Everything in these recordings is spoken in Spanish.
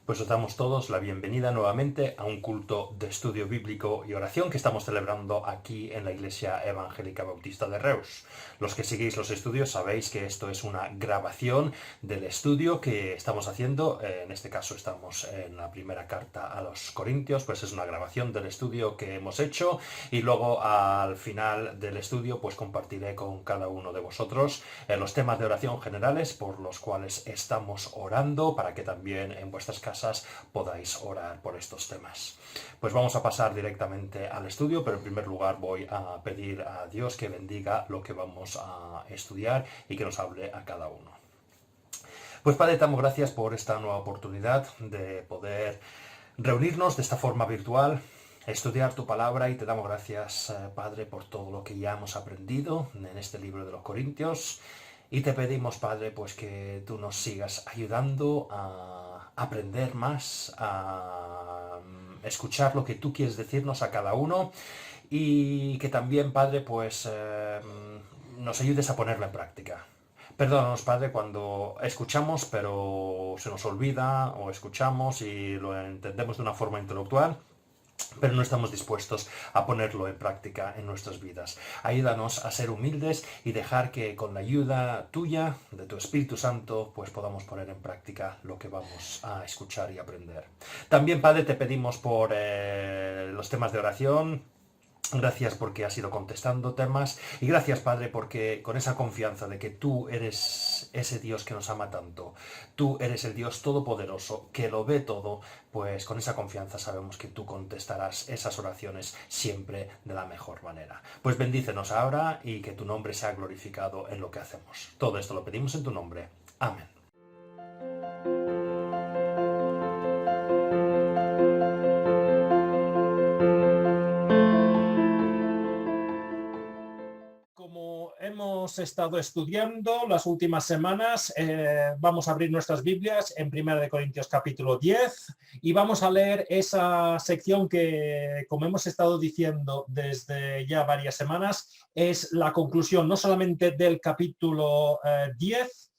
Pues os damos todos la bienvenida nuevamente a un culto de estudio bíblico y oración que estamos celebrando aquí en la Iglesia Evangélica Bautista de Reus. Los que seguís los estudios sabéis que esto es una grabación del estudio que estamos haciendo. En este caso estamos en la primera carta a los Corintios, pues es una grabación del estudio que hemos hecho y luego al final del estudio pues compartiré con cada uno de vosotros los temas de oración generales por los cuales estamos orando para que también en vuestras casas podáis orar por estos temas. Pues vamos a pasar directamente al estudio, pero en primer lugar voy a pedir a Dios que bendiga lo que vamos a estudiar y que nos hable a cada uno. Pues Padre, te damos gracias por esta nueva oportunidad de poder reunirnos de esta forma virtual, estudiar tu palabra, y te damos gracias, Padre, por todo lo que ya hemos aprendido en este libro de los Corintios. Y te pedimos, Padre, pues que tú nos sigas ayudando a aprender más, a escuchar lo que tú quieres decirnos a cada uno, y que también, Padre, pues nos ayudes a ponerlo en práctica. Perdónanos, Padre, cuando escuchamos pero se nos olvida, o escuchamos y lo entendemos de una forma intelectual, pero no estamos dispuestos a ponerlo en práctica en nuestras vidas. Ayúdanos a ser humildes y dejar que con la ayuda tuya, de tu Espíritu Santo, pues podamos poner en práctica lo que vamos a escuchar y aprender. También, Padre, te pedimos por los temas de oración. Gracias porque has ido contestando temas, y gracias, Padre, porque con esa confianza de que tú eres ese Dios que nos ama tanto, tú eres el Dios todopoderoso que lo ve todo, pues con esa confianza sabemos que tú contestarás esas oraciones siempre de la mejor manera. Pues bendícenos ahora y que tu nombre sea glorificado en lo que hacemos. Todo esto lo pedimos en tu nombre. Amén. Como hemos estado estudiando las últimas semanas, vamos a abrir nuestras Biblias en 1 Corintios capítulo 10 y vamos a leer esa sección que, como hemos estado diciendo desde ya varias semanas, es la conclusión no solamente del capítulo 10,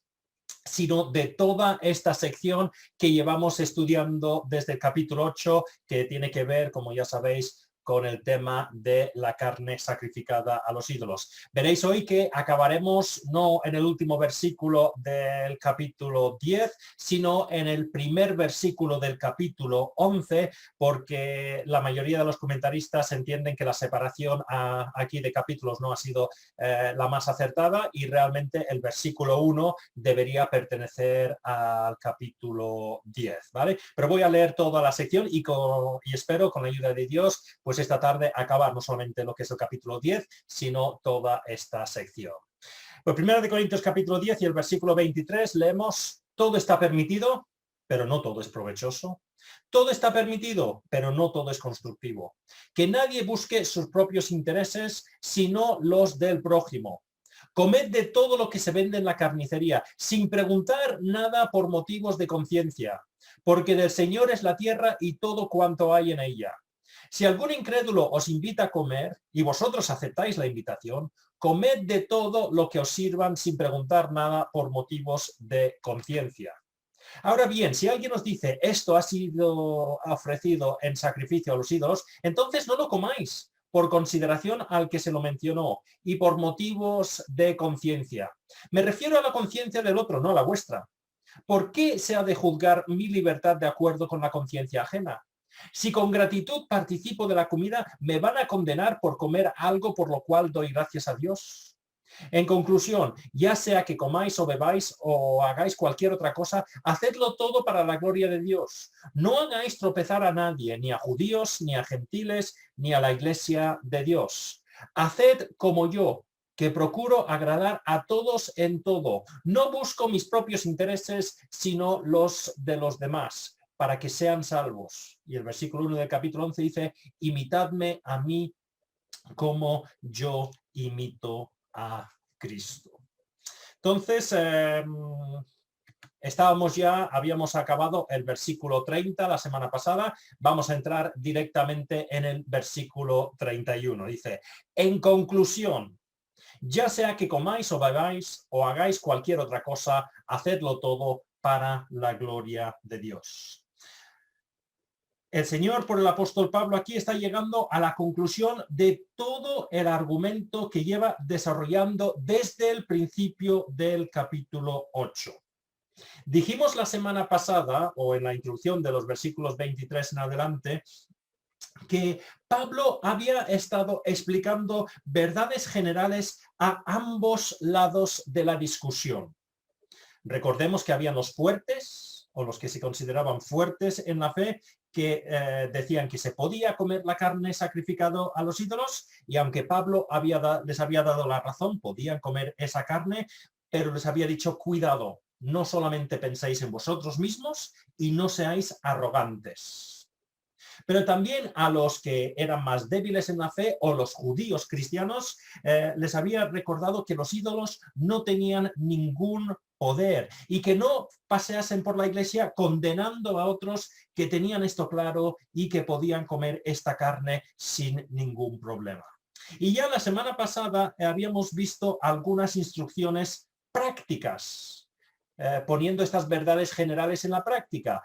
sino de toda esta sección que llevamos estudiando desde el capítulo 8, que tiene que ver, como ya sabéis, con el tema de la carne sacrificada a los ídolos. Veréis hoy que acabaremos no en el último versículo del capítulo 10, sino en el primer versículo del capítulo 11, porque la mayoría de los comentaristas entienden que la separación aquí de capítulos no ha sido la más acertada, y realmente el versículo 1 debería pertenecer al capítulo 10, ¿vale? Pero voy a leer toda la sección y espero, con la ayuda de Dios, pues esta tarde acabar no solamente lo que es el capítulo 10, sino toda esta sección. Pues 1 Corintios capítulo 10 y el versículo 23 leemos: todo está permitido, pero no todo es provechoso. Todo está permitido, pero no todo es constructivo. Que nadie busque sus propios intereses, sino los del prójimo. Comed de todo lo que se vende en la carnicería, sin preguntar nada por motivos de conciencia, porque del Señor es la tierra y todo cuanto hay en ella. Si algún incrédulo os invita a comer y vosotros aceptáis la invitación, comed de todo lo que os sirvan sin preguntar nada por motivos de conciencia. Ahora bien, si alguien os dice esto ha sido ofrecido en sacrificio a los ídolos, entonces no lo comáis por consideración al que se lo mencionó y por motivos de conciencia. Me refiero a la conciencia del otro, no a la vuestra. ¿Por qué se ha de juzgar mi libertad de acuerdo con la conciencia ajena? Si con gratitud participo de la comida, ¿me van a condenar por comer algo por lo cual doy gracias a Dios? En conclusión, ya sea que comáis o bebáis o hagáis cualquier otra cosa, hacedlo todo para la gloria de Dios. No hagáis tropezar a nadie, ni a judíos, ni a gentiles, ni a la iglesia de Dios. Haced como yo, que procuro agradar a todos en todo. No busco mis propios intereses, sino los de los demás, para que sean salvos. Y el versículo 1 del capítulo 11 dice: imitadme a mí como yo imito a Cristo. Entonces, habíamos acabado el versículo 30 la semana pasada, vamos a entrar directamente en el versículo 31. Dice: en conclusión, ya sea que comáis o bebáis o hagáis cualquier otra cosa, hacedlo todo para la gloria de Dios. El Señor, por el apóstol Pablo, aquí está llegando a la conclusión de todo el argumento que lleva desarrollando desde el principio del capítulo 8. Dijimos la semana pasada, o en la introducción de los versículos 23 en adelante, que Pablo había estado explicando verdades generales a ambos lados de la discusión. Recordemos que habían los fuertes, o los que se consideraban fuertes en la fe, que decían que se podía comer la carne sacrificada a los ídolos, y aunque Pablo les había dado la razón, podían comer esa carne, pero les había dicho, cuidado, no solamente penséis en vosotros mismos y no seáis arrogantes. Pero también a los que eran más débiles en la fe o los judíos cristianos les había recordado que los ídolos no tenían ningún poder y que no paseasen por la iglesia condenando a otros que tenían esto claro y que podían comer esta carne sin ningún problema. Y ya la semana pasada habíamos visto algunas instrucciones prácticas, poniendo estas verdades generales en la práctica.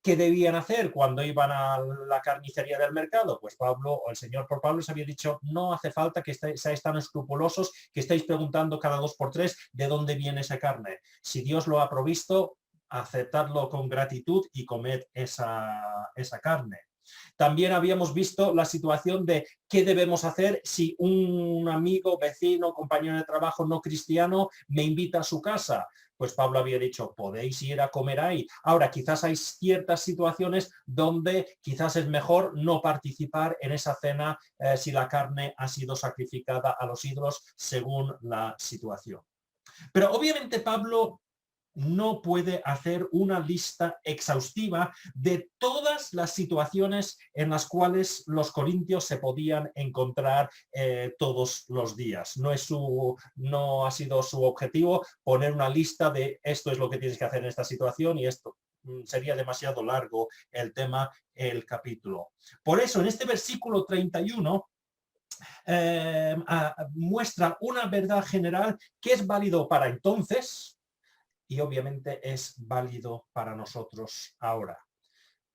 ¿Qué debían hacer cuando iban a la carnicería del mercado? Pues Pablo, o el Señor por Pablo, les había dicho, no hace falta que seáis tan escrupulosos, que estéis preguntando cada 2 por 3 de dónde viene esa carne. Si Dios lo ha provisto, aceptadlo con gratitud y comed esa carne. También habíamos visto la situación de qué debemos hacer si un amigo, vecino, compañero de trabajo no cristiano me invita a su casa. Pues Pablo había dicho, podéis ir a comer ahí. Ahora, quizás hay ciertas situaciones donde quizás es mejor no participar en esa cena si la carne ha sido sacrificada a los ídolos según la situación. Pero obviamente Pablo no puede hacer una lista exhaustiva de todas las situaciones en las cuales los corintios se podían encontrar todos los días. No ha sido su objetivo poner una lista de esto es lo que tienes que hacer en esta situación y esto. Sería demasiado largo el tema, el capítulo. Por eso, en este versículo 31, muestra una verdad general que es válido para entonces, y obviamente es válido para nosotros ahora.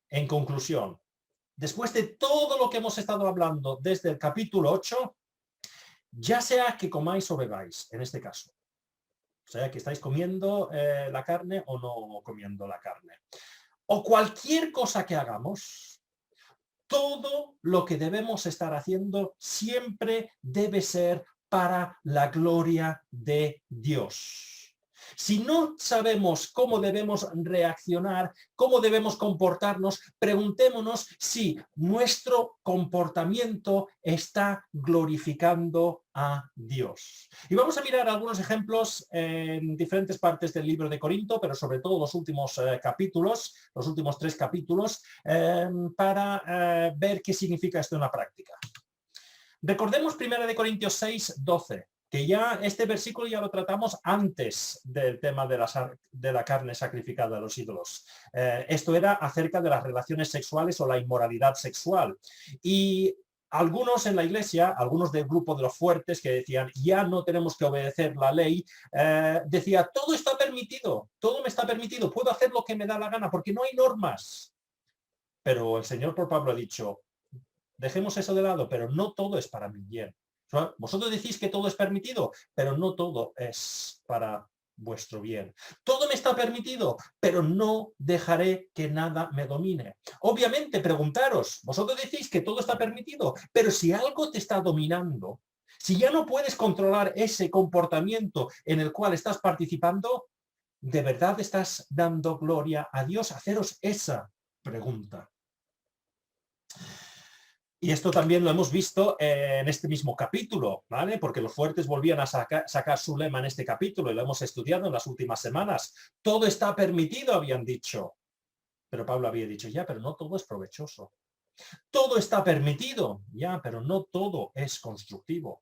En conclusión, después de todo lo que hemos estado hablando desde el capítulo 8, ya sea que comáis o bebáis, en este caso, o sea, que estáis comiendo la carne o no comiendo la carne, o cualquier cosa que hagamos, todo lo que debemos estar haciendo siempre debe ser para la gloria de Dios. Si no sabemos cómo debemos reaccionar, cómo debemos comportarnos, preguntémonos si nuestro comportamiento está glorificando a Dios. Y vamos a mirar algunos ejemplos en diferentes partes del libro de Corinto, pero sobre todo los últimos capítulos, los últimos 3 capítulos, para ver qué significa esto en la práctica. Recordemos 1 Corintios 6, 12. Que ya este versículo ya lo tratamos antes del tema de la carne sacrificada a los ídolos. Esto era acerca de las relaciones sexuales o la inmoralidad sexual. Y algunos en la iglesia, algunos del grupo de los fuertes que decían ya no tenemos que obedecer la ley, decía todo está permitido, todo me está permitido, puedo hacer lo que me da la gana porque no hay normas. Pero el Señor por Pablo ha dicho, dejemos eso de lado, pero no todo es para mi bien. Vosotros decís que todo es permitido, pero no todo es para vuestro bien. Todo me está permitido, pero no dejaré que nada me domine. Obviamente, preguntaros, vosotros decís que todo está permitido, pero si algo te está dominando, si ya no puedes controlar ese comportamiento en el cual estás participando, ¿de verdad estás dando gloria a Dios? Haceros esa pregunta. Y esto también lo hemos visto en este mismo capítulo, ¿vale? Porque los fuertes volvían a sacar su lema en este capítulo y lo hemos estudiado en las últimas semanas. Todo está permitido, habían dicho. Pero Pablo había dicho, ya, pero no todo es provechoso. Todo está permitido, ya, pero no todo es constructivo.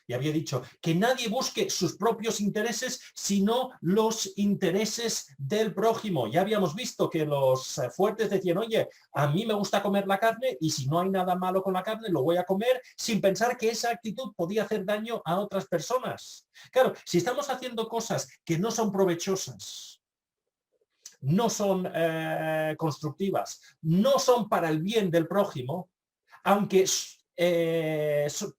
Y había dicho que nadie busque sus propios intereses, sino los intereses del prójimo. Ya habíamos visto que los fuertes decían, oye, a mí me gusta comer la carne y si no hay nada malo con la carne, lo voy a comer sin pensar que esa actitud podía hacer daño a otras personas. Claro, si estamos haciendo cosas que no son provechosas, no son constructivas, no son para el bien del prójimo, aunque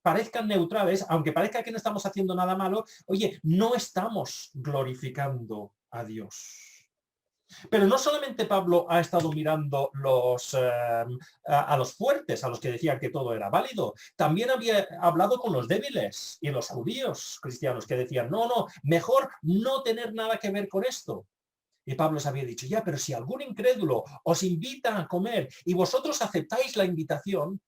parezcan neutrales, aunque parezca que no estamos haciendo nada malo, oye, no estamos glorificando a Dios. Pero no solamente Pablo ha estado mirando a los fuertes, a los que decían que todo era válido, también había hablado con los débiles y los judíos cristianos que decían, no, no, mejor no tener nada que ver con esto. Y Pablo les había dicho, ya, pero si algún incrédulo os invita a comer y vosotros aceptáis la invitación,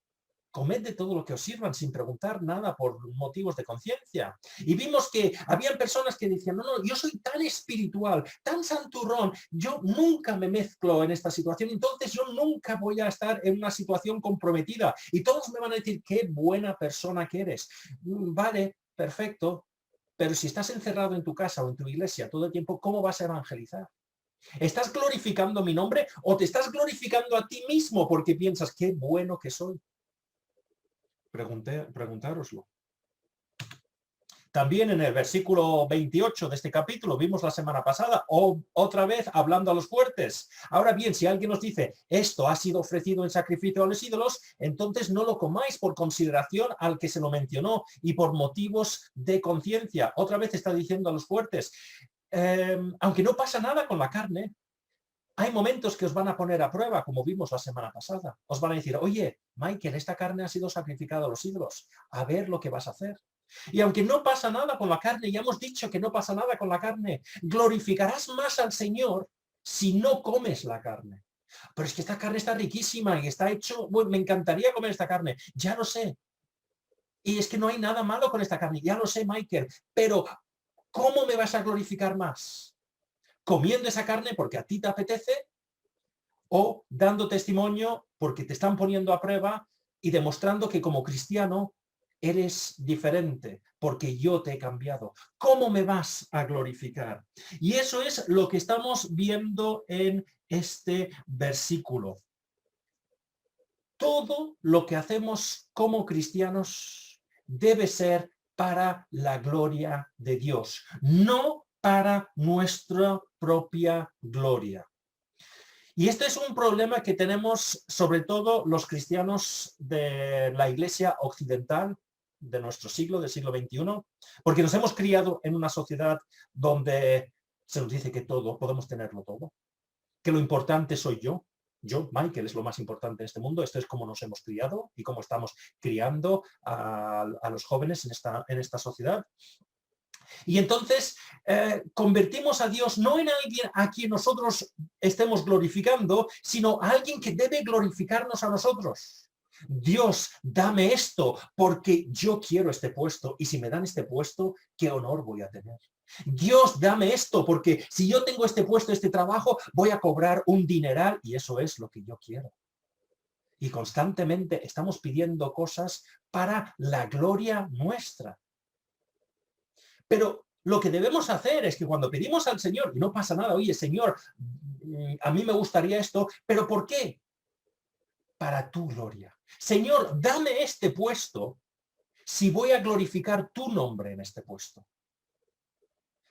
comed de todo lo que os sirvan sin preguntar nada por motivos de conciencia. Y vimos que habían personas que decían, no, no, yo soy tan espiritual, tan santurrón, yo nunca me mezclo en esta situación, entonces yo nunca voy a estar en una situación comprometida. Y todos me van a decir, qué buena persona que eres. Vale, perfecto, pero si estás encerrado en tu casa o en tu iglesia todo el tiempo, ¿cómo vas a evangelizar? ¿Estás glorificando mi nombre o te estás glorificando a ti mismo porque piensas, qué bueno que soy? Preguntároslo. También en el versículo 28 de este capítulo, vimos la semana pasada, otra vez hablando a los fuertes. Ahora bien, si alguien nos dice, esto ha sido ofrecido en sacrificio a los ídolos, entonces no lo comáis por consideración al que se lo mencionó y por motivos de conciencia. Otra vez está diciendo a los fuertes, aunque no pasa nada con la carne, hay momentos que os van a poner a prueba, como vimos la semana pasada. Os van a decir, oye, Michael, esta carne ha sido sacrificada a los ídolos. A ver lo que vas a hacer. Y aunque no pasa nada con la carne, ya hemos dicho que no pasa nada con la carne, glorificarás más al Señor si no comes la carne. Pero es que esta carne está riquísima y está hecho, bueno, me encantaría comer esta carne, ya lo sé. Y es que no hay nada malo con esta carne, ya lo sé, Michael, pero ¿cómo me vas a glorificar más? ¿Comiendo esa carne porque a ti te apetece? ¿O dando testimonio porque te están poniendo a prueba y demostrando que como cristiano eres diferente porque yo te he cambiado? ¿Cómo me vas a glorificar? Y eso es lo que estamos viendo en este versículo. Todo lo que hacemos como cristianos debe ser para la gloria de Dios, no para nuestra propia gloria. Y este es un problema que tenemos sobre todo los cristianos de la Iglesia occidental de nuestro siglo, del siglo XXI, porque nos hemos criado en una sociedad donde se nos dice que todo, podemos tenerlo todo, que lo importante soy yo, Michael, es lo más importante en este mundo. Esto es cómo nos hemos criado y cómo estamos criando a los jóvenes en esta sociedad. Y entonces convertimos a Dios no en alguien a quien nosotros estemos glorificando, sino a alguien que debe glorificarnos a nosotros. Dios, dame esto porque yo quiero este puesto y si me dan este puesto, ¿qué honor voy a tener? Dios, dame esto porque si yo tengo este puesto, este trabajo, voy a cobrar un dineral y eso es lo que yo quiero. Y constantemente estamos pidiendo cosas para la gloria nuestra. Pero lo que debemos hacer es que cuando pedimos al Señor, y no pasa nada, oye, Señor, a mí me gustaría esto, ¿pero por qué? Para tu gloria. Señor, dame este puesto si voy a glorificar tu nombre en este puesto.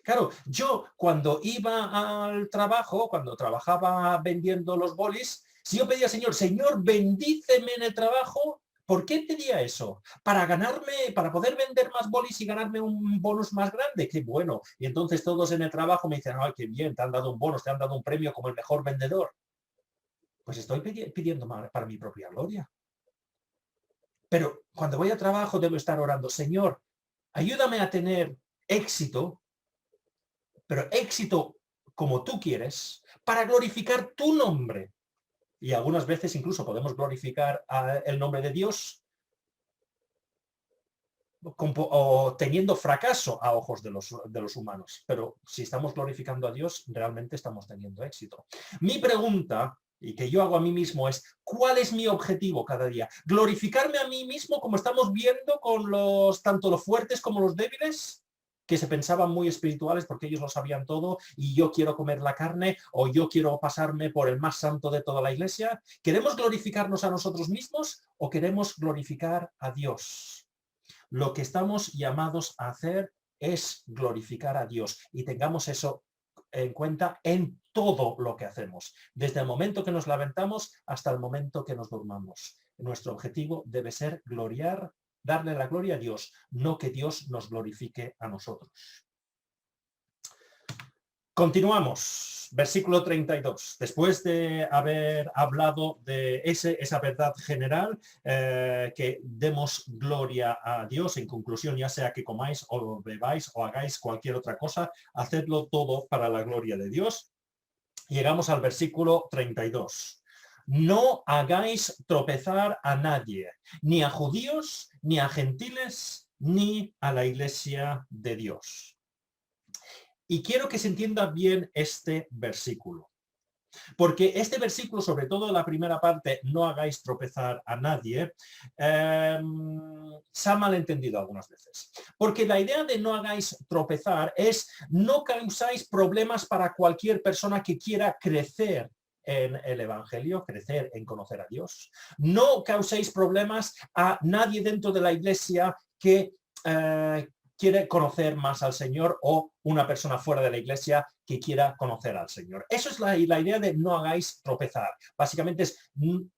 Claro, yo cuando iba al trabajo, cuando trabajaba vendiendo los bolis, si yo pedía al Señor, Señor, bendíceme en el trabajo, ¿por qué pedía eso? Para ganarme, para poder vender más bolis y ganarme un bonus más grande. Qué bueno. Y entonces todos en el trabajo me dicen, ay, qué bien, te han dado un bonus, te han dado un premio como el mejor vendedor. Pues estoy pidiendo para mi propia gloria. Pero cuando voy a trabajo debo estar orando, Señor, ayúdame a tener éxito, pero éxito como tú quieres, para glorificar tu nombre. Y algunas veces incluso podemos glorificar el nombre de Dios o teniendo fracaso a ojos de los humanos. Pero si estamos glorificando a Dios, realmente estamos teniendo éxito. Mi pregunta, y que yo hago a mí mismo, es ¿cuál es mi objetivo cada día? ¿Glorificarme a mí mismo como estamos viendo con tanto los fuertes como los débiles? Que se pensaban muy espirituales porque ellos lo sabían todo y yo quiero comer la carne o yo quiero pasarme por el más santo de toda la iglesia. ¿Queremos glorificarnos a nosotros mismos o queremos glorificar a Dios? Lo que estamos llamados a hacer es glorificar a Dios y tengamos eso en cuenta en todo lo que hacemos, desde el momento que nos levantamos hasta el momento que nos durmamos. Nuestro objetivo debe ser darle la gloria a Dios, no que Dios nos glorifique a nosotros. Continuamos, versículo 32. Después de haber hablado de esa verdad general, que demos gloria a Dios, en conclusión, ya sea que comáis o bebáis o hagáis cualquier otra cosa, hacedlo todo para la gloria de Dios. Llegamos al versículo 32. No hagáis tropezar a nadie, ni a judíos, ni a gentiles, ni a la iglesia de Dios. Y quiero que se entienda bien este versículo, porque este versículo, sobre todo la primera parte, no hagáis tropezar a nadie, se ha malentendido algunas veces. Porque la idea de no hagáis tropezar es no causáis problemas para cualquier persona que quiera crecer en el Evangelio, crecer en conocer a Dios. No causéis problemas a nadie dentro de la iglesia que quiere conocer más al Señor, o una persona fuera de la iglesia que quiera conocer al Señor. Eso es la idea de no hagáis tropezar. Básicamente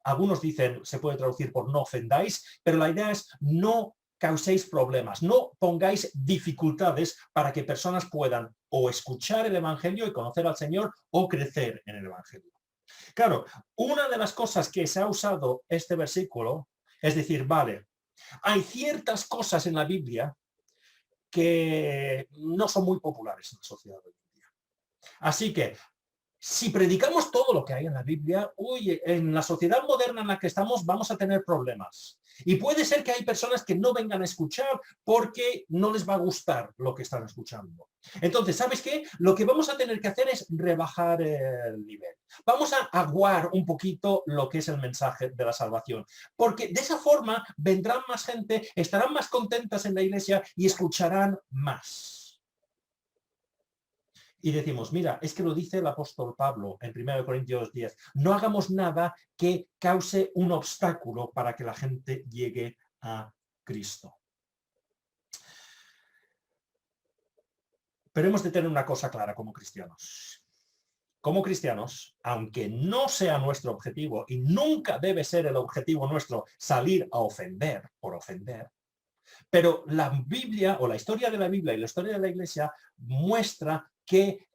algunos dicen, se puede traducir por no ofendáis, pero la idea es no causéis problemas, no pongáis dificultades para que personas puedan o escuchar el Evangelio y conocer al Señor, o crecer en el Evangelio. Claro, una de las cosas que se ha usado este versículo es decir, vale, hay ciertas cosas en la Biblia que no son muy populares en la sociedad de hoy en día. Así que, si predicamos todo lo que hay en la Biblia, en la sociedad moderna en la que estamos vamos a tener problemas. Y puede ser que hay personas que no vengan a escuchar porque no les va a gustar lo que están escuchando. Entonces, ¿sabes qué? Lo que vamos a tener que hacer es rebajar el nivel. Vamos a aguar un poquito lo que es el mensaje de la salvación, porque de esa forma vendrán más gente, estarán más contentas en la iglesia y escucharán más. Y decimos, mira, es que lo dice el apóstol Pablo en 1 Corintios 10, no hagamos nada que cause un obstáculo para que la gente llegue a Cristo. Pero hemos de tener una cosa clara como cristianos. Como cristianos, aunque no sea nuestro objetivo, y nunca debe ser el objetivo nuestro salir a ofender por ofender, pero la Biblia, o la historia de la Biblia y la historia de la Iglesia, muestra que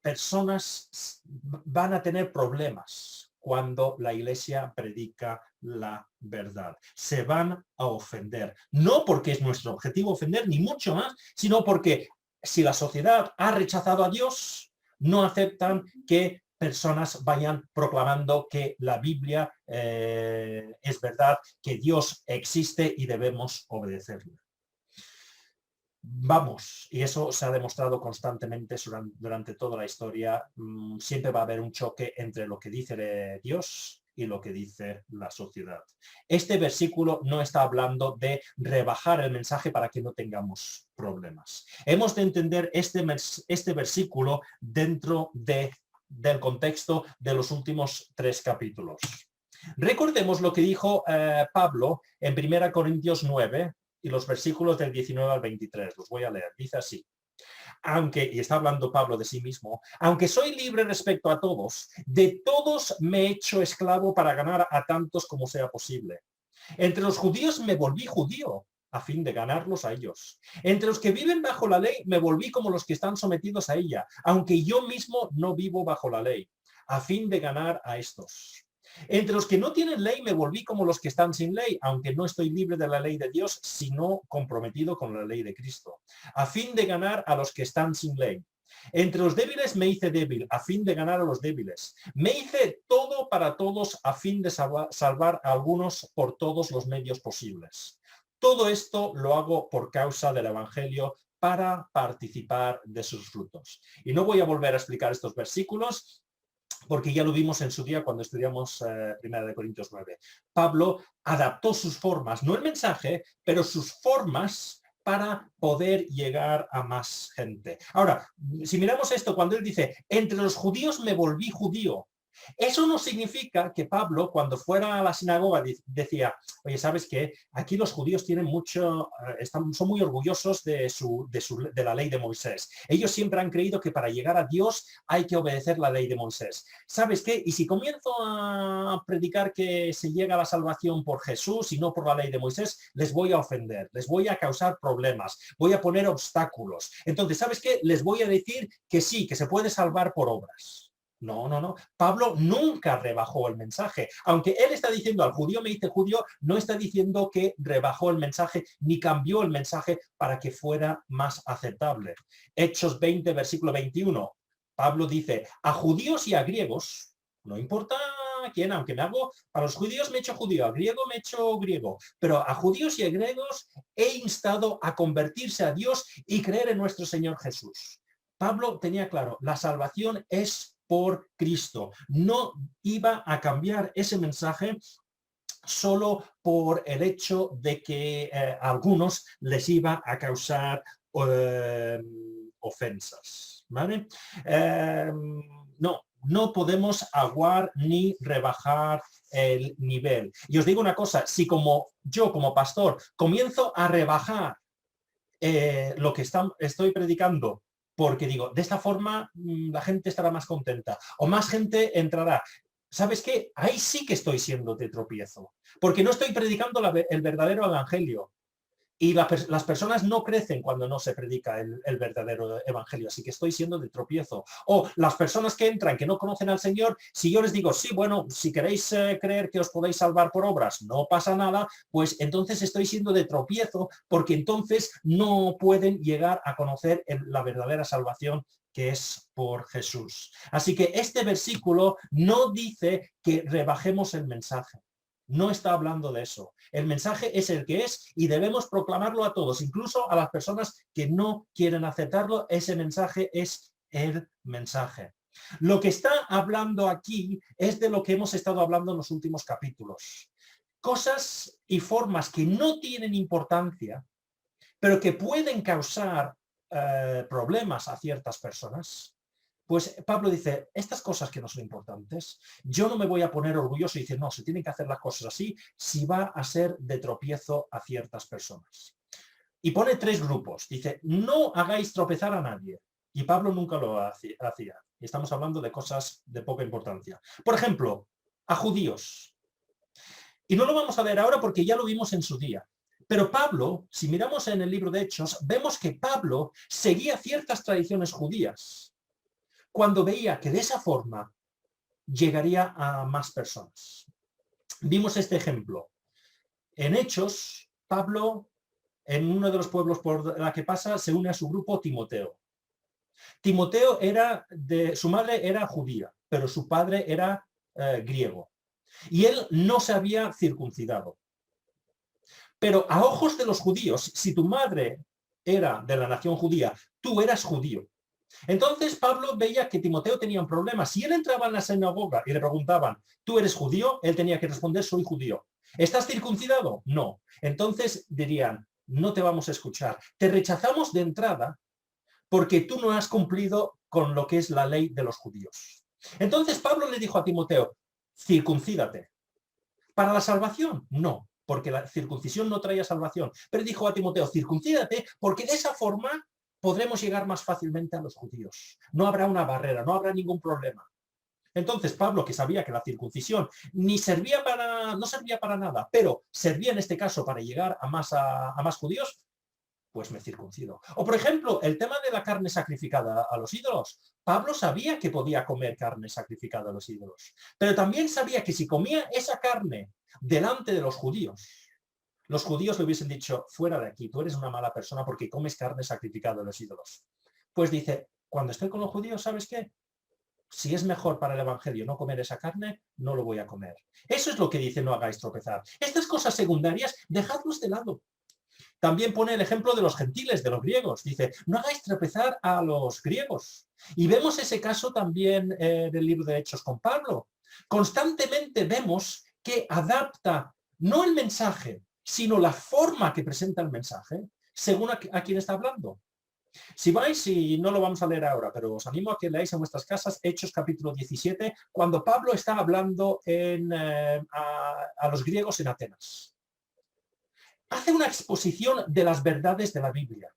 personas van a tener problemas cuando la Iglesia predica la verdad. Se van a ofender. No porque es nuestro objetivo ofender, ni mucho más, sino porque si la sociedad ha rechazado a Dios, no aceptan que personas vayan proclamando que la Biblia es verdad, que Dios existe y debemos obedecerle. Vamos, y eso se ha demostrado constantemente durante toda la historia. Siempre va a haber un choque entre lo que dice Dios y lo que dice la sociedad. Este versículo no está hablando de rebajar el mensaje para que no tengamos problemas. Hemos de entender este versículo dentro del contexto de los últimos 3 capítulos. Recordemos lo que dijo Pablo en 1 Corintios 9, y los versículos del 19 al 23, los voy a leer. Dice así: aunque, y está hablando Pablo de sí mismo, aunque soy libre respecto a todos, de todos me he hecho esclavo para ganar a tantos como sea posible. Entre los judíos me volví judío, a fin de ganarlos a ellos. Entre los que viven bajo la ley me volví como los que están sometidos a ella, aunque yo mismo no vivo bajo la ley, a fin de ganar a estos. Entre los que no tienen ley me volví como los que están sin ley, aunque no estoy libre de la ley de Dios, sino comprometido con la ley de Cristo, a fin de ganar a los que están sin ley. Entre los débiles me hice débil, a fin de ganar a los débiles. Me hice todo para todos, a fin de salvar a algunos por todos los medios posibles. Todo esto lo hago por causa del Evangelio, para participar de sus frutos. Y no voy a volver a explicar estos versículos, porque ya lo vimos en su día cuando estudiamos 1 Corintios 9. Pablo adaptó sus formas, no el mensaje, pero sus formas para poder llegar a más gente. Ahora, si miramos esto, cuando él dice, entre los judíos me volví judío, Eso no significa que Pablo, cuando fuera a la sinagoga, decía, oye, ¿sabes qué? Aquí los judíos tienen mucho, son muy orgullosos de la ley de Moisés. Ellos siempre han creído que para llegar a Dios hay que obedecer la ley de Moisés. ¿Sabes qué? Y si comienzo a predicar que se llega a la salvación por Jesús y no por la ley de Moisés, les voy a ofender, les voy a causar problemas, voy a poner obstáculos. Entonces, ¿sabes qué? Les voy a decir que sí, que se puede salvar por obras. No, no, no. Pablo nunca rebajó el mensaje. Aunque él está diciendo al judío me hice judío, no está diciendo que rebajó el mensaje ni cambió el mensaje para que fuera más aceptable. Hechos 20, versículo 21. Pablo dice, a judíos y a griegos, no importa quién, aunque me hago, a los judíos me he hecho judío, a griego me he hecho griego, pero a judíos y a griegos he instado a convertirse a Dios y creer en nuestro Señor Jesús. Pablo tenía claro, la salvación es por Cristo. No iba a cambiar ese mensaje solo por el hecho de que a algunos les iba a causar ofensas. ¿Vale? No podemos aguar ni rebajar el nivel. Y os digo una cosa, si yo como pastor comienzo a rebajar lo que estoy predicando, porque digo, de esta forma la gente estará más contenta o más gente entrará. ¿Sabes qué? Ahí sí que estoy siendo de tropiezo, porque no estoy predicando el verdadero evangelio. Y las personas no crecen cuando no se predica el verdadero evangelio, así que estoy siendo de tropiezo. O las personas que entran, que no conocen al Señor, si yo les digo, sí, bueno, si queréis creer que os podéis salvar por obras, no pasa nada, pues entonces estoy siendo de tropiezo, porque entonces no pueden llegar a conocer la verdadera salvación que es por Jesús. Así que este versículo no dice que rebajemos el mensaje. No está hablando de eso. El mensaje es el que es y debemos proclamarlo a todos, incluso a las personas que no quieren aceptarlo. Ese mensaje es el mensaje. Lo que está hablando aquí es de lo que hemos estado hablando en los últimos capítulos. Cosas y formas que no tienen importancia, pero que pueden causar problemas a ciertas personas. Pues Pablo dice, estas cosas que no son importantes, yo no me voy a poner orgulloso y decir, no, se tienen que hacer las cosas así, si va a ser de tropiezo a ciertas personas. Y pone 3 grupos. Dice, no hagáis tropezar a nadie. Y Pablo nunca lo hacía. Y estamos hablando de cosas de poca importancia. Por ejemplo, a judíos. Y no lo vamos a ver ahora porque ya lo vimos en su día. Pero Pablo, si miramos en el libro de Hechos, vemos que Pablo seguía ciertas tradiciones judías cuando veía que de esa forma llegaría a más personas. Vimos este ejemplo. En Hechos, Pablo, en uno de los pueblos por la que pasa, se une a su grupo Timoteo. Timoteo su madre era judía, pero su padre era griego. Y él no se había circuncidado. Pero a ojos de los judíos, si tu madre era de la nación judía, tú eras judío. Entonces Pablo veía que Timoteo tenía un problema. Si él entraba en la sinagoga y le preguntaban, ¿tú eres judío? Él tenía que responder, soy judío. ¿Estás circuncidado? No. Entonces dirían, no te vamos a escuchar. Te rechazamos de entrada porque tú no has cumplido con lo que es la ley de los judíos. Entonces Pablo le dijo a Timoteo, circuncídate. ¿Para la salvación? No, porque la circuncisión no traía salvación. Pero dijo a Timoteo, circuncídate porque de esa forma podremos llegar más fácilmente a los judíos. No habrá una barrera, no habrá ningún problema. Entonces Pablo, que sabía que la circuncisión no servía para nada, pero servía en este caso para llegar a más judíos, pues me circuncido. O por ejemplo, el tema de la carne sacrificada a los ídolos. Pablo sabía que podía comer carne sacrificada a los ídolos, pero también sabía que si comía esa carne delante de los judíos le hubiesen dicho, fuera de aquí, tú eres una mala persona porque comes carne sacrificada a los ídolos. Pues dice, cuando estoy con los judíos, ¿sabes qué? Si es mejor para el evangelio no comer esa carne, no lo voy a comer. Eso es lo que dice, no hagáis tropezar. Estas cosas secundarias, dejadlos de lado. También pone el ejemplo de los gentiles, de los griegos. Dice, no hagáis tropezar a los griegos. Y vemos ese caso también del libro de Hechos con Pablo. Constantemente vemos que adapta no el mensaje, sino la forma que presenta el mensaje, según a quién está hablando. Si vais, y no lo vamos a leer ahora, pero os animo a que leáis en vuestras casas Hechos capítulo 17, cuando Pablo está hablando a los griegos en Atenas. Hace una exposición de las verdades de la Biblia.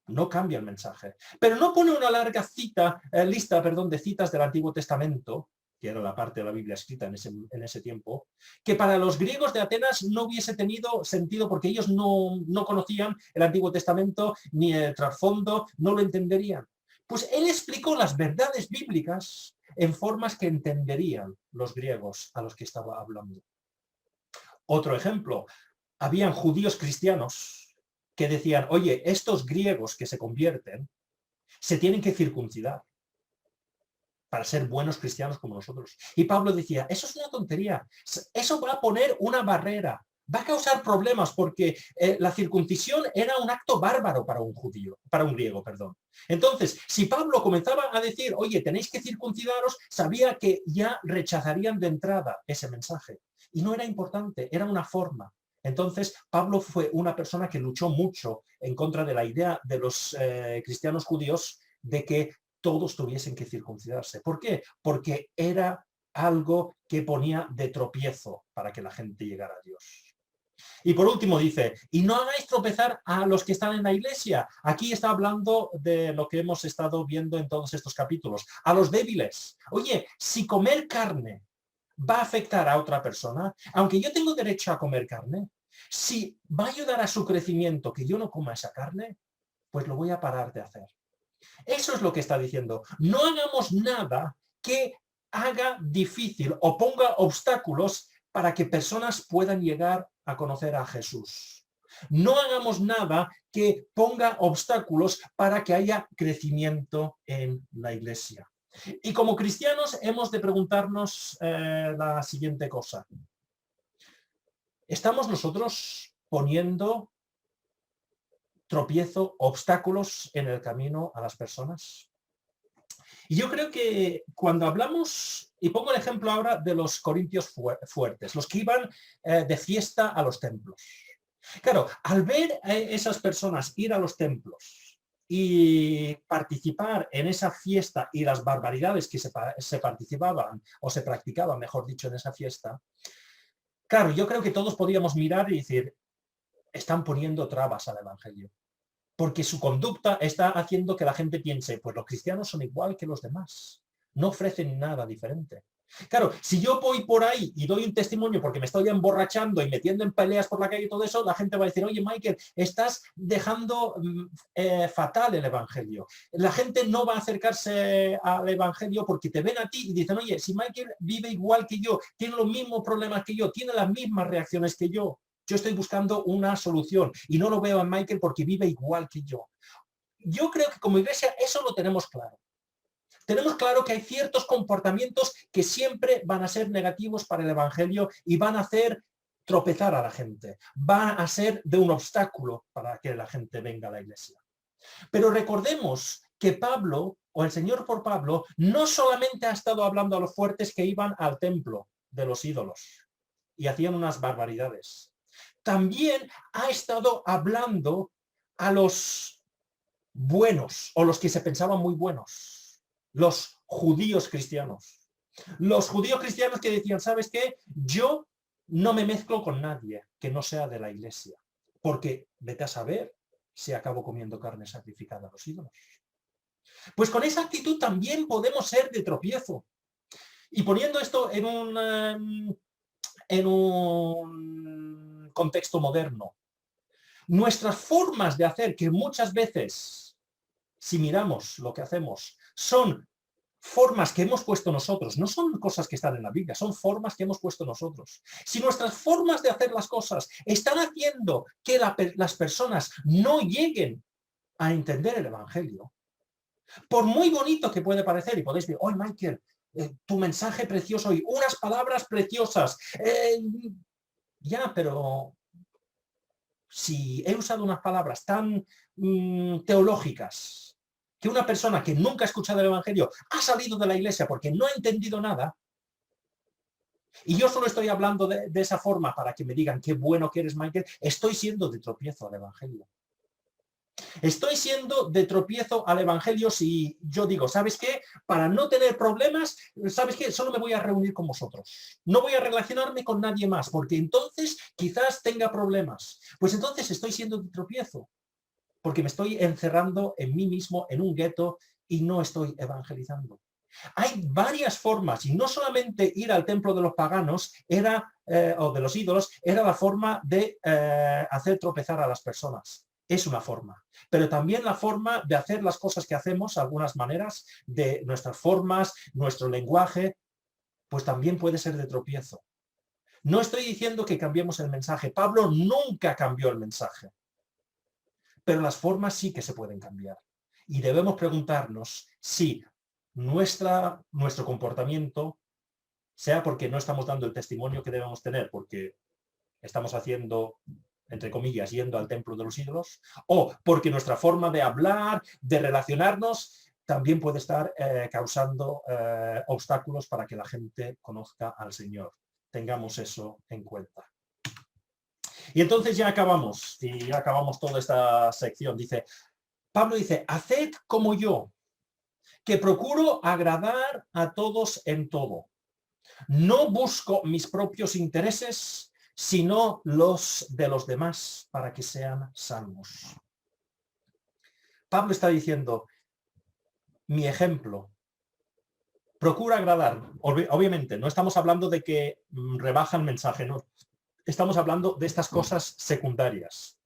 No cambia el mensaje, pero no pone una larga lista de citas del Antiguo Testamento, que era la parte de la Biblia escrita en ese tiempo, que para los griegos de Atenas no hubiese tenido sentido porque ellos no conocían el Antiguo Testamento ni el trasfondo, no lo entenderían. Pues él explicó las verdades bíblicas en formas que entenderían los griegos a los que estaba hablando. Otro ejemplo, habían judíos cristianos que decían, oye, estos griegos que se convierten se tienen que circuncidar para ser buenos cristianos como nosotros. Y Pablo decía, eso es una tontería, eso va a poner una barrera, va a causar problemas porque la circuncisión era un acto bárbaro para un griego, perdón. Entonces, si Pablo comenzaba a decir, oye, tenéis que circuncidaros, sabía que ya rechazarían de entrada ese mensaje. Y no era importante, era una forma. Entonces, Pablo fue una persona que luchó mucho en contra de la idea de los cristianos judíos de que todos tuviesen que circuncidarse. ¿Por qué? Porque era algo que ponía de tropiezo para que la gente llegara a Dios. Y por último dice, y no hagáis tropezar a los que están en la iglesia. Aquí está hablando de lo que hemos estado viendo en todos estos capítulos. A los débiles. Oye, si comer carne va a afectar a otra persona, aunque yo tengo derecho a comer carne, si va a ayudar a su crecimiento que yo no coma esa carne, pues lo voy a parar de hacer. Eso es lo que está diciendo. No hagamos nada que haga difícil o ponga obstáculos para que personas puedan llegar a conocer a Jesús. No hagamos nada que ponga obstáculos para que haya crecimiento en la iglesia. Y como cristianos hemos de preguntarnos la siguiente cosa. ¿Estamos nosotros poniendo tropiezo, obstáculos en el camino a las personas? Y yo creo que cuando hablamos, y pongo el ejemplo ahora de los corintios fuertes, los que iban de fiesta a los templos. Claro, al ver a esas personas ir a los templos y participar en esa fiesta y las barbaridades que se participaban o se practicaban, mejor dicho, en esa fiesta, claro, yo creo que todos podíamos mirar y decir, están poniendo trabas al evangelio. Porque su conducta está haciendo que la gente piense, pues los cristianos son igual que los demás, no ofrecen nada diferente. Claro, si yo voy por ahí y doy un testimonio porque me estoy emborrachando y metiendo en peleas por la calle y todo eso, la gente va a decir, oye, Michael, estás dejando fatal el evangelio. La gente no va a acercarse al evangelio porque te ven a ti y dicen, oye, si Michael vive igual que yo, tiene los mismos problemas que yo, tiene las mismas reacciones que yo estoy buscando una solución y no lo veo en Michael porque vive igual que yo. Yo creo que como iglesia eso lo tenemos claro. Tenemos claro que hay ciertos comportamientos que siempre van a ser negativos para el evangelio y van a hacer tropezar a la gente. Va a ser de un obstáculo para que la gente venga a la iglesia. Pero recordemos que Pablo, o el Señor por Pablo, no solamente ha estado hablando a los fuertes que iban al templo de los ídolos y hacían unas barbaridades. También ha estado hablando a los buenos o los que se pensaban muy buenos, los judíos cristianos. Los judíos cristianos que decían, ¿sabes qué? Yo no me mezclo con nadie que no sea de la iglesia, porque vete a saber si acabo comiendo carne sacrificada a los ídolos. Pues con esa actitud también podemos ser de tropiezo. Y poniendo esto en un contexto moderno, nuestras formas de hacer, que muchas veces, si miramos lo que hacemos, son formas que hemos puesto nosotros, no son cosas que están en la Biblia, son formas que hemos puesto nosotros. Si nuestras formas de hacer las cosas están haciendo que las personas no lleguen a entender el evangelio, por muy bonito que puede parecer, y podéis decir, oh Michael, tu mensaje precioso y unas palabras preciosas, ya, pero si he usado unas palabras tan teológicas que una persona que nunca ha escuchado el evangelio ha salido de la iglesia porque no ha entendido nada, y yo solo estoy hablando de esa forma para que me digan qué bueno que eres, Michael, estoy siendo de tropiezo al evangelio. Estoy siendo de tropiezo al Evangelio si yo digo, ¿sabes qué? Para no tener problemas, ¿sabes qué? Solo me voy a reunir con vosotros. No voy a relacionarme con nadie más, porque entonces quizás tenga problemas. Pues entonces estoy siendo de tropiezo, porque me estoy encerrando en mí mismo, en un gueto, y no estoy evangelizando. Hay varias formas, y no solamente ir al templo de los paganos o de los ídolos, era la forma de hacer tropezar a las personas. Es una forma, pero también la forma de hacer las cosas que hacemos, algunas maneras, de nuestras formas, nuestro lenguaje, pues también puede ser de tropiezo. No estoy diciendo que cambiemos el mensaje. Pablo nunca cambió el mensaje, pero las formas sí que se pueden cambiar. Y debemos preguntarnos si nuestro comportamiento, sea porque no estamos dando el testimonio que debemos tener, porque estamos haciendo, entre comillas, yendo al templo de los ídolos, o porque nuestra forma de hablar, de relacionarnos, también puede estar causando obstáculos para que la gente conozca al Señor. Tengamos eso en cuenta. Y entonces ya acabamos toda esta sección. Pablo dice, haced como yo, que procuro agradar a todos en todo. No busco mis propios intereses, sino los de los demás para que sean salvos. Pablo está diciendo, mi ejemplo, procura agradar. Obviamente, no estamos hablando de que rebaja el mensaje, no. Estamos hablando de estas cosas secundarias.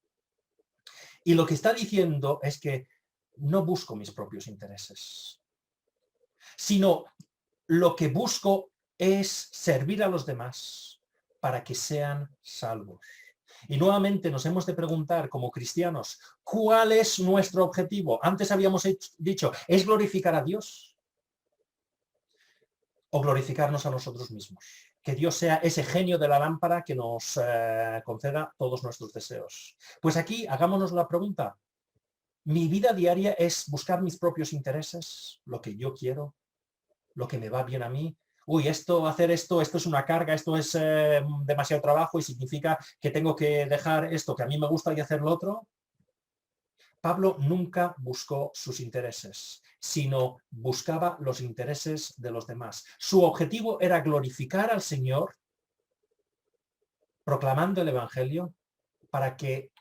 Y lo que está diciendo es que no busco mis propios intereses, sino lo que busco es servir a los demás para que sean salvos. Y nuevamente nos hemos de preguntar como cristianos, ¿cuál es nuestro objetivo? Antes habíamos dicho, ¿es glorificar a Dios o glorificarnos a nosotros mismos? Que Dios sea ese genio de la lámpara que nos conceda todos nuestros deseos. Pues aquí hagámonos la pregunta, ¿mi vida diaria es buscar mis propios intereses, lo que yo quiero, lo que me va bien a mí? Uy, hacer esto es una carga, esto es demasiado trabajo y significa que tengo que dejar esto que a mí me gusta y hacer lo otro. Pablo nunca buscó sus intereses, sino buscaba los intereses de los demás. Su objetivo era glorificar al Señor, proclamando el Evangelio, para que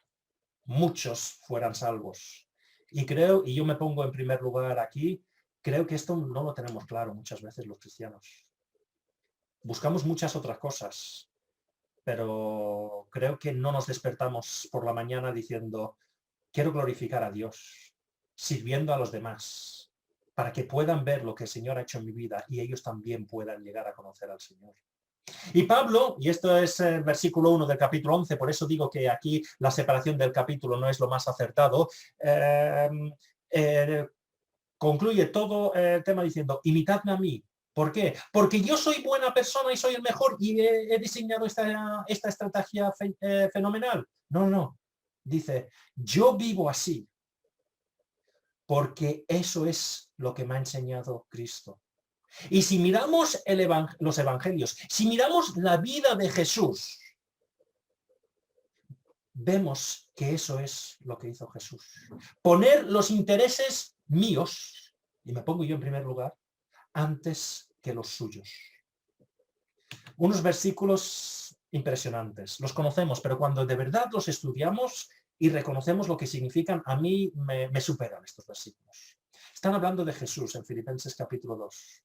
muchos fueran salvos. Y yo me pongo en primer lugar aquí, creo que esto no lo tenemos claro muchas veces los cristianos. Buscamos muchas otras cosas, pero creo que no nos despertamos por la mañana diciendo, quiero glorificar a Dios, sirviendo a los demás, para que puedan ver lo que el Señor ha hecho en mi vida y ellos también puedan llegar a conocer al Señor. Y Pablo, y esto es el versículo 1 del capítulo 11, por eso digo que aquí la separación del capítulo no es lo más acertado, concluye todo el tema diciendo, imitadme a mí. ¿Por qué? Porque yo soy buena persona y soy el mejor y he diseñado esta estrategia fenomenal. No. Dice, yo vivo así porque eso es lo que me ha enseñado Cristo. Y si miramos los evangelios, si miramos la vida de Jesús, vemos que eso es lo que hizo Jesús. Poner los intereses míos, y me pongo yo en primer lugar, antes que los suyos. Unos versículos impresionantes. Los conocemos, pero cuando de verdad los estudiamos y reconocemos lo que significan, a mí me superan estos versículos. Están hablando de Jesús en Filipenses capítulo 2.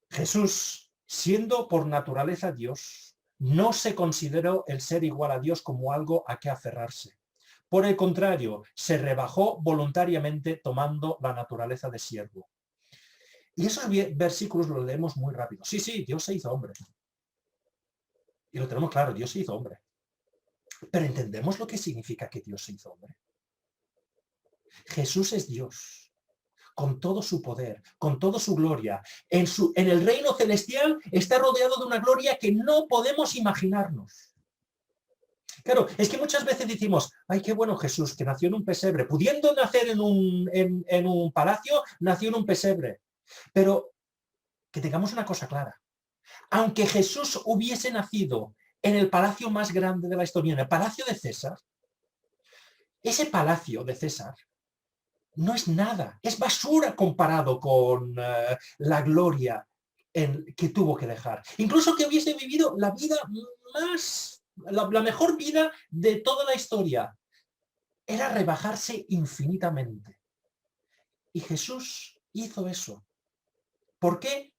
Jesús, siendo por naturaleza Dios, no se consideró el ser igual a Dios como algo a que aferrarse. Por el contrario, se rebajó voluntariamente tomando la naturaleza de siervo. Y esos versículos los leemos muy rápido. Sí, Dios se hizo hombre. Y lo tenemos claro, Dios se hizo hombre. Pero ¿entendemos lo que significa que Dios se hizo hombre? Jesús es Dios, con todo su poder, con toda su gloria. En el reino celestial está rodeado de una gloria que no podemos imaginarnos. Claro, es que muchas veces decimos, ay, qué bueno Jesús, que nació en un pesebre. Pudiendo nacer en un palacio, nació en un pesebre. Pero que tengamos una cosa clara. Aunque Jesús hubiese nacido en el palacio más grande de la historia, en el palacio de César, Ese palacio de César no es nada, es basura comparado con la gloria que tuvo que dejar. Incluso que hubiese vivido la vida más, la mejor vida de toda la historia. Era rebajarse infinitamente. Y Jesús hizo eso. ¿Por qué?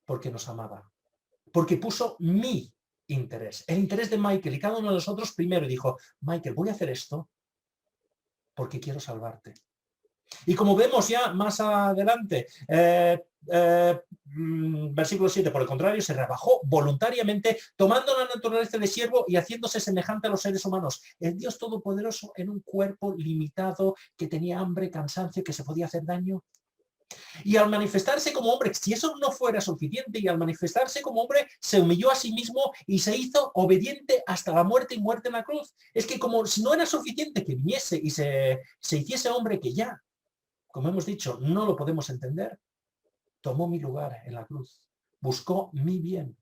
Porque nos amaba. Porque puso mi interés, el interés de Michael y cada uno de nosotros primero, y dijo, Michael, voy a hacer esto porque quiero salvarte. Y como vemos ya más adelante, versículo 7, por el contrario, se rebajó voluntariamente, tomando la naturaleza de siervo y haciéndose semejante a los seres humanos. El Dios Todopoderoso en un cuerpo limitado, que tenía hambre, cansancio, que se podía hacer daño. Y al manifestarse como hombre, si eso no fuera suficiente, y al manifestarse como hombre, se humilló a sí mismo y se hizo obediente hasta la muerte y muerte en la cruz. Es que como si no era suficiente que viniese y se hiciese hombre, que ya, como hemos dicho, no lo podemos entender, tomó mi lugar en la cruz, buscó mi bien.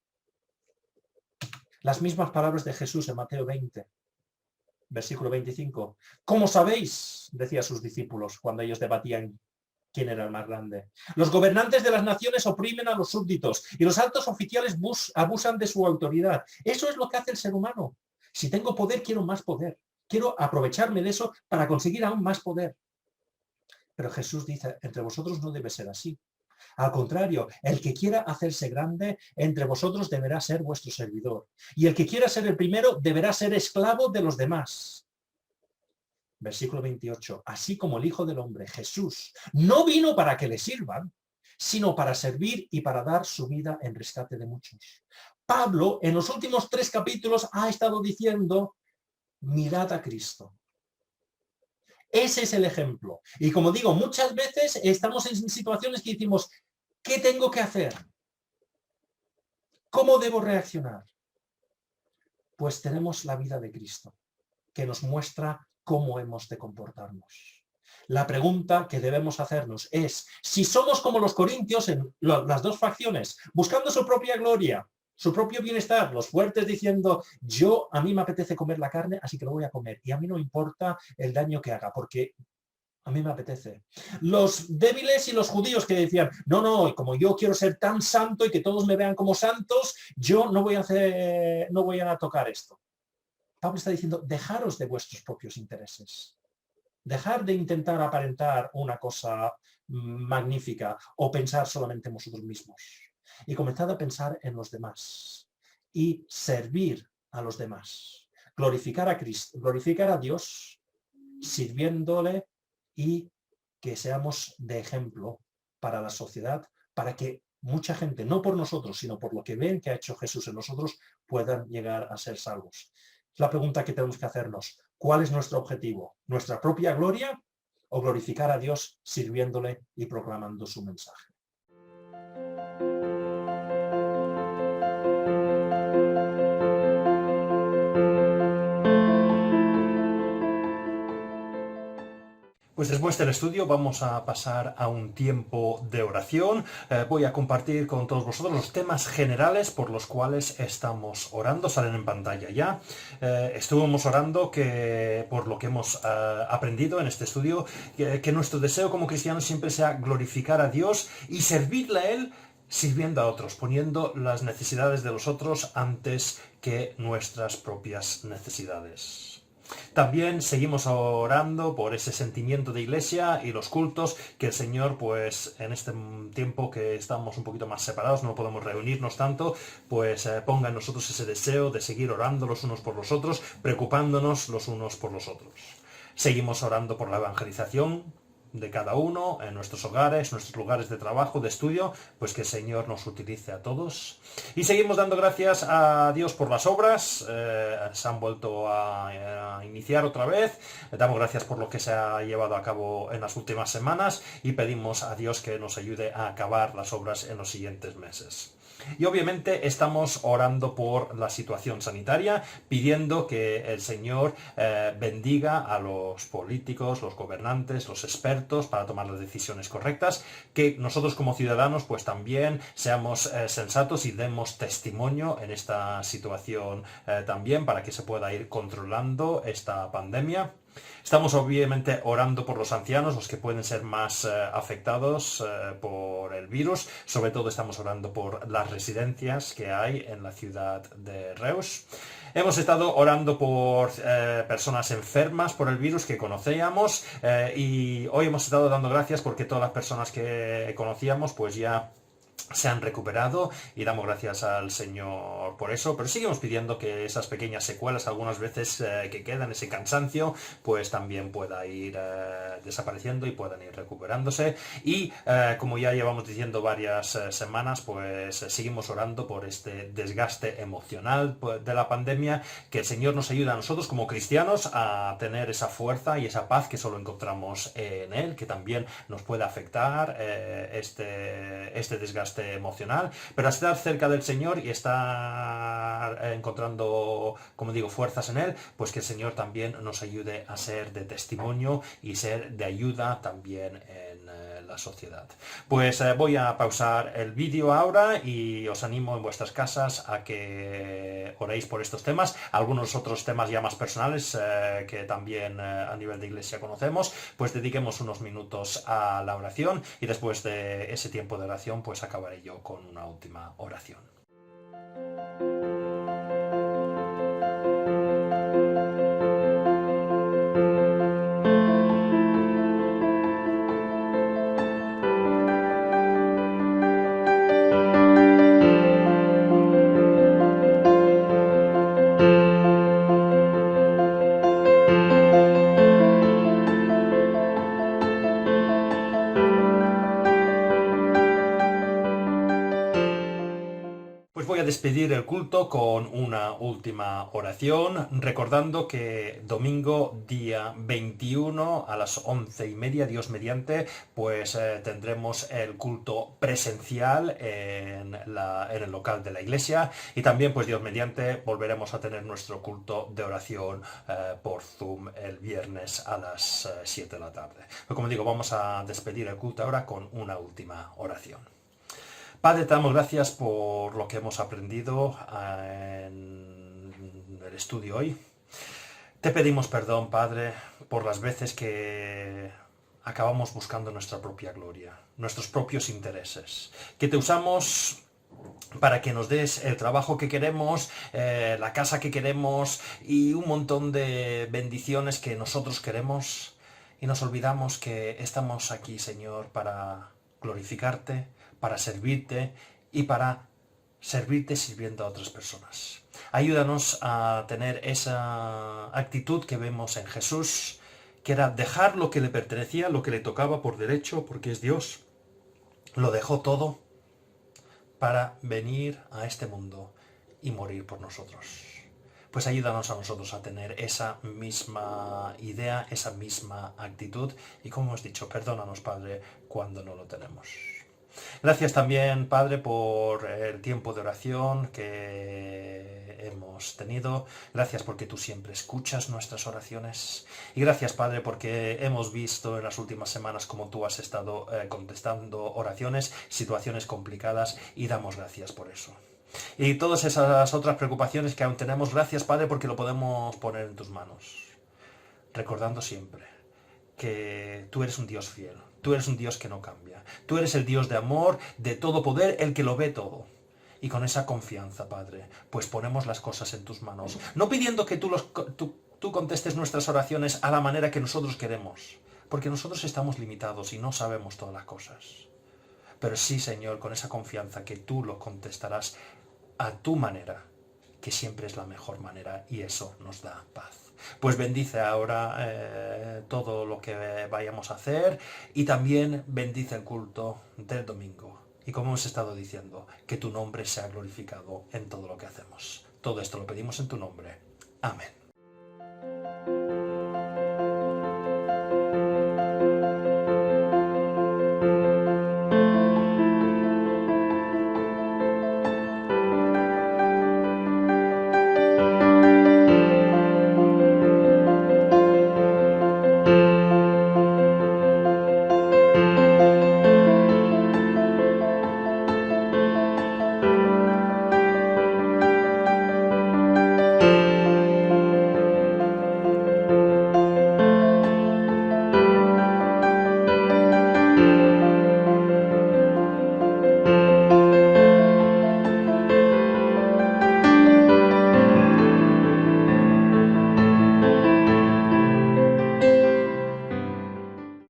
Las mismas palabras de Jesús en Mateo 20, versículo 25. ¿Cómo sabéis? Decía a sus discípulos cuando ellos debatían quién era el más grande. Los gobernantes de las naciones oprimen a los súbditos y los altos oficiales abusan de su autoridad. Eso es lo que hace el ser humano. Si tengo poder, quiero más poder. Quiero aprovecharme de eso para conseguir aún más poder. Pero Jesús dice, entre vosotros no debe ser así. Al contrario, el que quiera hacerse grande entre vosotros deberá ser vuestro servidor. Y el que quiera ser el primero deberá ser esclavo de los demás. Versículo 28. Así como el Hijo del Hombre, Jesús, no vino para que le sirvan, sino para servir y para dar su vida en rescate de muchos. Pablo, en los últimos 3 capítulos, ha estado diciendo, mirad a Cristo. Ese es el ejemplo. Y como digo, muchas veces estamos en situaciones que decimos, ¿qué tengo que hacer? ¿Cómo debo reaccionar? Pues tenemos la vida de Cristo, que nos muestra cómo hemos de comportarnos. La pregunta que debemos hacernos es, si somos como los corintios en las dos facciones, buscando su propia gloria, su propio bienestar, los fuertes diciendo, a mí me apetece comer la carne, así que lo voy a comer, y a mí no importa el daño que haga, porque a mí me apetece. Los débiles y los judíos que decían, no, como yo quiero ser tan santo y que todos me vean como santos, yo no voy a tocar esto. Pablo está diciendo, dejaros de vuestros propios intereses. Dejar de intentar aparentar una cosa magnífica o pensar solamente en vosotros mismos. Y comenzad a pensar en los demás. Y servir a los demás. Glorificar a Cristo, glorificar a Dios, sirviéndole y que seamos de ejemplo para la sociedad, para que mucha gente, no por nosotros, sino por lo que ven que ha hecho Jesús en nosotros, puedan llegar a ser salvos. Es la pregunta que tenemos que hacernos. ¿Cuál es nuestro objetivo? ¿Nuestra propia gloria o glorificar a Dios sirviéndole y proclamando su mensaje? Pues después del estudio vamos a pasar a un tiempo de oración. Voy a compartir con todos vosotros los temas generales por los cuales estamos orando. Salen en pantalla ya. Estuvimos orando por lo que hemos aprendido en este estudio, que nuestro deseo como cristianos siempre sea glorificar a Dios y servirle a Él sirviendo a otros, poniendo las necesidades de los otros antes que nuestras propias necesidades. También seguimos orando por ese sentimiento de iglesia y los cultos, que el Señor, pues en este tiempo que estamos un poquito más separados, no podemos reunirnos tanto, pues ponga en nosotros ese deseo de seguir orando los unos por los otros, preocupándonos los unos por los otros. Seguimos orando por la evangelización de cada uno, en nuestros hogares, nuestros lugares de trabajo, de estudio, pues que el Señor nos utilice a todos. Y seguimos dando gracias a Dios por las obras, se han vuelto a iniciar otra vez, damos gracias por lo que se ha llevado a cabo en las últimas semanas y pedimos a Dios que nos ayude a acabar las obras en los siguientes meses. Y obviamente estamos orando por la situación sanitaria, pidiendo que el Señor bendiga a los políticos, los gobernantes, los expertos para tomar las decisiones correctas, que nosotros como ciudadanos pues también seamos sensatos y demos testimonio en esta situación también para que se pueda ir controlando esta pandemia. Estamos obviamente orando por los ancianos, los que pueden ser más afectados por el virus. Sobre todo estamos orando por las residencias que hay en la ciudad de Reus. Hemos estado orando por personas enfermas por el virus que conocíamos y hoy hemos estado dando gracias porque todas las personas que conocíamos pues ya se han recuperado y damos gracias al Señor por eso, pero seguimos pidiendo que esas pequeñas secuelas, algunas veces que quedan, ese cansancio, pues también pueda ir desapareciendo y puedan ir recuperándose. Y como ya llevamos diciendo varias semanas, pues seguimos orando por este desgaste emocional de la pandemia, que el Señor nos ayude a nosotros como cristianos a tener esa fuerza y esa paz que solo encontramos en Él, que también nos puede afectar este desgaste emocional, pero a estar cerca del Señor y estar encontrando, como digo, fuerzas en Él, pues que el Señor también nos ayude a ser de testimonio y ser de ayuda también en la sociedad. Pues voy a pausar el vídeo ahora y os animo en vuestras casas a que oréis por estos temas, algunos otros temas ya más personales que también a nivel de iglesia conocemos, pues dediquemos unos minutos a la oración y después de ese tiempo de oración pues acabaré yo con una última oración. Pues voy a despedir el culto con una última oración, recordando que domingo día 21 a las 11:30, Dios mediante, pues tendremos el culto presencial en el local de la iglesia y también, pues Dios mediante, volveremos a tener nuestro culto de oración por Zoom el viernes a las 7 de la tarde. Pero como digo, vamos a despedir el culto ahora con una última oración. Padre, te damos gracias por lo que hemos aprendido en el estudio hoy. Te pedimos perdón, Padre, por las veces que acabamos buscando nuestra propia gloria, nuestros propios intereses, que te usamos para que nos des el trabajo que queremos, la casa que queremos y un montón de bendiciones que nosotros queremos y nos olvidamos que estamos aquí, Señor, para glorificarte, para servirte y para servirte sirviendo a otras personas. Ayúdanos a tener esa actitud que vemos en Jesús, que era dejar lo que le pertenecía, lo que le tocaba por derecho, porque es Dios. Lo dejó todo para venir a este mundo y morir por nosotros. Pues ayúdanos a nosotros a tener esa misma idea, esa misma actitud y, como hemos dicho, perdónanos, Padre, cuando no lo tenemos. Gracias también, Padre, por el tiempo de oración que hemos tenido. Gracias porque tú siempre escuchas nuestras oraciones. Y gracias, Padre, porque hemos visto en las últimas semanas cómo tú has estado contestando oraciones, situaciones complicadas, y damos gracias por eso. Y todas esas otras preocupaciones que aún tenemos, gracias, Padre, porque lo podemos poner en tus manos. Recordando siempre que tú eres un Dios fiel, tú eres un Dios que no cambia, tú eres el Dios de amor, de todo poder, el que lo ve todo. Y con esa confianza, Padre, pues ponemos las cosas en tus manos, no pidiendo que tú contestes nuestras oraciones a la manera que nosotros queremos, porque nosotros estamos limitados y no sabemos todas las cosas. Pero sí, Señor, con esa confianza que tú lo contestarás a tu manera, que siempre es la mejor manera, y eso nos da paz. Pues bendice ahora todo lo que vayamos a hacer y también bendice el culto del domingo. Y como hemos estado diciendo, que tu nombre sea glorificado en todo lo que hacemos. Todo esto lo pedimos en tu nombre. Amén.